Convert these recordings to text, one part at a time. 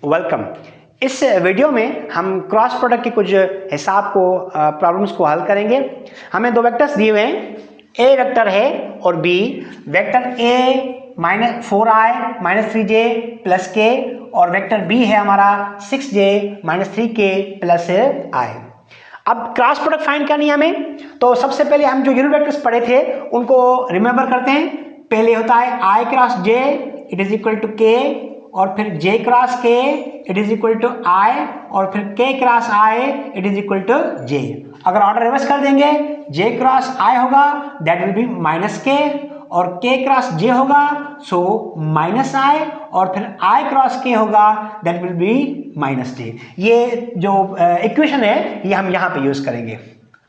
Welcome. इस video में हम क्रॉस प्रोडक्ट के कुछ हिसाब को प्रॉब्लम्स को हल करेंगे। हमें दो वेक्टर्स दिए हुए हैं, ए वेक्टर है और B. Vector A -4i - 3j + k और वेक्टर बी है हमारा 6j - 3k + i। अब क्रॉस प्रोडक्ट फाइंड करनी है हमें, तो सबसे पहले हम जो यूनिट वेक्टर्स पढ़े थे उनको रिमेंबर करते हैं। पहले होता है i क्रॉस j = k, और फिर j क्रॉस k = i, और फिर k क्रॉस i = j। अगर ऑर्डर रिवर्स कर देंगे, j क्रॉस i होगा दैट विल बी -k, और k क्रॉस j होगा सो -i, और फिर i क्रॉस k होगा दैट विल बी -j। ये जो इक्वेशन है ये हम यहां पे यूज करेंगे।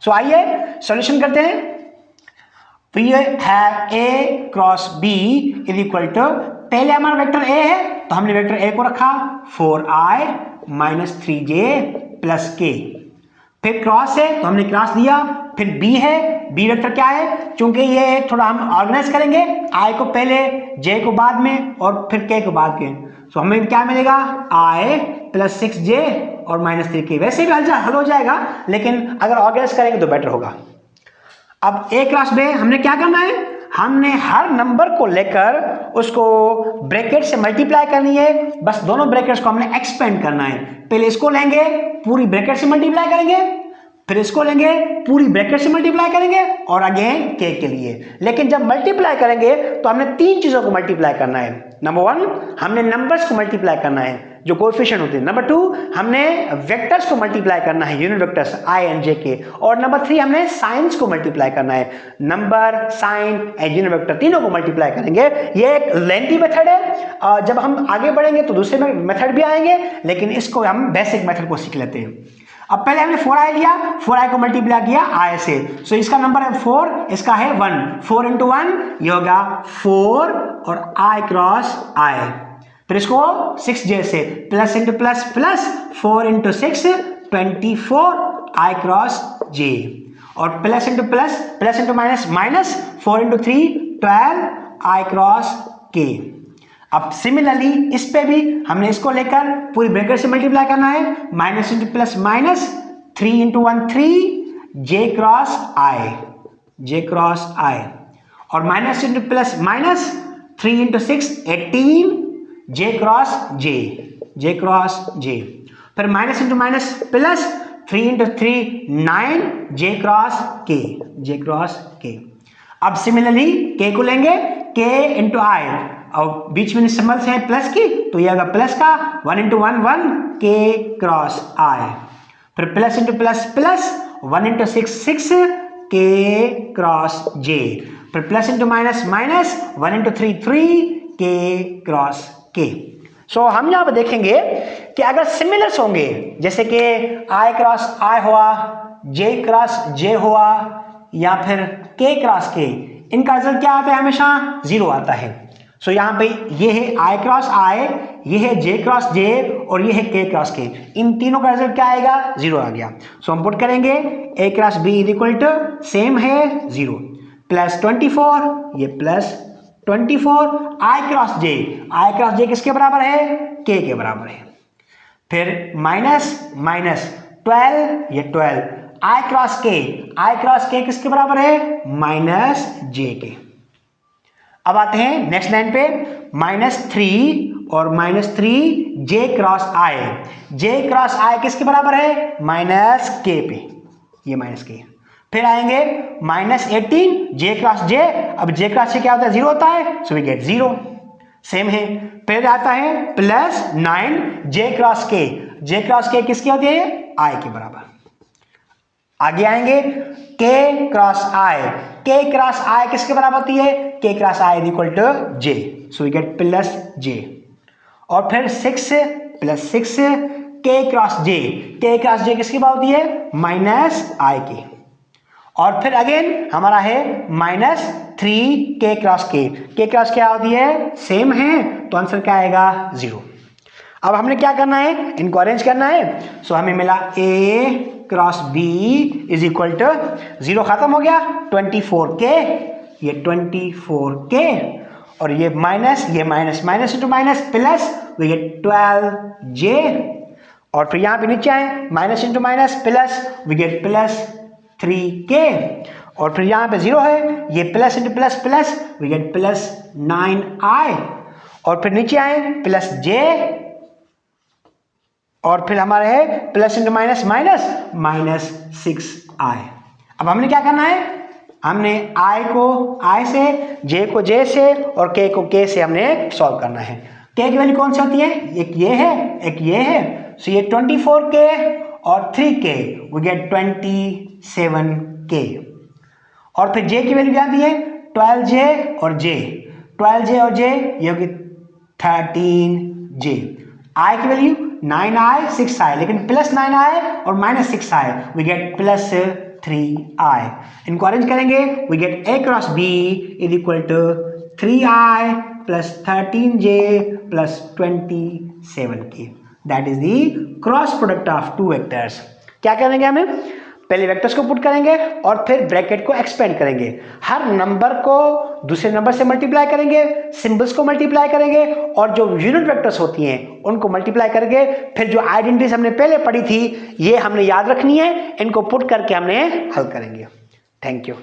सो आइए सॉल्यूशन करते हैं। We have a cross b = पहले हमारा वेक्टर a है तो हमने वेक्टर a को रखा 4i - 3j + k। फिर क्रॉस है तो हमने क्रॉस दिया। फिर b है, b वेक्टर क्या है, चूंकि ये थोड़ा हम ऑर्गेनाइज करेंगे, i को पहले, j को बाद में और फिर k को बाद में। तो हमें क्या मिलेगा, i + 6j और -3k। वैसे भी हल हो जाएगा, लेकिन अगर ऑर्गेनाइज करेंगे तो बेटर होगा। अब a क्रॉस b हमने क्या करना है, हमने हर नंबर को लेकर उसको ब्रैकेट से मल्टीप्लाई करनी है। बस दोनों ब्रैकेट्स को हमने एक्सपेंड करना है। पहले इसको लेंगे, पूरी ब्रैकेट से मल्टीप्लाई करेंगे, फिर इसको लेंगे, पूरी ब्रैकेट से मल्टीप्लाई करेंगे, और अगेन k के लिए। लेकिन जब मल्टीप्लाई करेंगे तो हमने तीन चीजों को मल्टीप्लाई करना है। नंबर 1, हमने नंबर्स को मल्टीप्लाई करना है जो कोएफिशिएंट होते हैं। नंबर 2, हमने वेक्टर्स को मल्टीप्लाई करना है, unit vectors i and j के। और नंबर 3, हमने साइंस को मल्टीप्लाई करना है, number, sign and unit vector तीनों को मल्टीप्लाई करेंगे। ये एक लेंथी मेथड है, जब हम आगे बढ़ेंगे तो दूसरे मेथड भी आएंगे, लेकिन इसको हम बेसिक मेथड को सीख लेते हैं। अब पहले हमने 4i लिया, 4i को मल्टीप्लाई किया i से, सो इसका नंबर है 4, इसका है 1, 4 × 1 ये होगा 4 और i क्रॉस i। फिर इसको 6j से plus into plus plus 4 × 6 24 i cross j, और plus into plus plus into minus minus 4 × 3 12 i cross k। अब सिमिलरली इस पे भी हमने इसको लेकर पूरी ब्रैकेट से मल्टीप्लाई करना है, minus into plus minus 3 × 1 3 j cross i, और minus into plus minus 3 × 6 18 j cross j। फिर minus into minus plus 3 × 3 9 j cross k। अब सिमिलरली k को लेंगे, k × i, और बीच में सिंबल्स हैं प्लस की, तो ये होगा प्लस का 1 × 1 1 k क्रॉस i। फिर plus into plus plus 1 × 6 6 k cross j। फिर plus into minus minus 1 × 3 3 k cross k। सो हम यहाँ पर देखेंगे कि अगर सिमिलर्स होंगे, जैसे कि i क्रॉस i हुआ, j क्रॉस j हुआ, या फिर k क्रॉस k, इनका रिजल्ट क्या आता है, हमेशा 0 आता है। सो यहाँ पे ये है i क्रॉस i, ये है j क्रॉस j, और ये है k क्रॉस k। इन तीनों का रिजल्ट क्या आएगा, 0 आ गया। सो हम पुट करेंगे a क्रॉस b = सेम है 0, प्लस 24, ये प्लस 24 i क्रॉस j किसके बराबर है, k के बराबर है। फिर माइनस माइनस 12, ये 12 i क्रॉस k किसके बराबर है, -j के। अब आते हैं नेक्स्ट लाइन पे, -3 और -3 j क्रॉस i किसके बराबर है, -k पे, ये -k। फिर आएंगे -18 j क्रॉस j, अब j क्रॉस j क्या होता है, 0 होता है, सो वी गेट 0, सेम है। फिर आता है +9 j क्रॉस k किसकी होती है, i के बराबर। आगे आएंगे k क्रॉस i किसके बराबर होती है, k cross i = j, so we get +j। और फिर 6 + 6 k क्रॉस j किसकी बराबर होती है, -i के। और फिर अगेन हमारा है -3 k क्रॉस क्या होती है, सेम है, तो आंसर क्या आएगा, 0। अब हमने क्या करना है, इनको अरेंज करना है। सो हमें मिला a क्रॉस b = 0 खत्म हो गया, 24k, ये 24k, और ये minus minus into minus plus, we get 12j। और फिर यहाँ पे नीचे आए minus into minus plus, we get plus 3k। और फिर यहाँ पे 0 है, ये plus into plus plus, we get plus 9i। और फिर नीचे आए प्लस j, और फिर हमारे है plus into minus minus, minus 6i। अब हमने क्या करना है, हमने i को i से, j को j से और k को k से हमने सॉल्व करना है। k की वैल्यू कौन सी होती है, एक ये है एक ये है, सो ये 24k और 3k, वी गेट 27k। और फिर j की वैल्यू क्या दी है, 12j और j, 12j और j ये होगी 13j। i की वैल्यू 9i 6i, लेकिन प्लस 9i और minus 6i, we get plus 3i। इनको अरेंज करेंगे, we get a cross b is equal to 3i plus 13j plus 27k। That is the cross product of two vectors. क्या करेंगे हमें, पहले vectors को put करेंगे और फिर ब्रैकेट को एक्सपेंड करेंगे, हर नंबर को दूसरे नंबर से मल्टीप्लाई करेंगे, सिंबल्स को मल्टीप्लाई करेंगे और जो यूनिट वेक्टर्स होती हैं उनको मल्टीप्लाई करेंगे। फिर जो आइडेंटिटीज हमने पहले पढ़ी थी ये हमने याद रखनी है, इनको पुट करके हमने हल करेंगे। Thank you.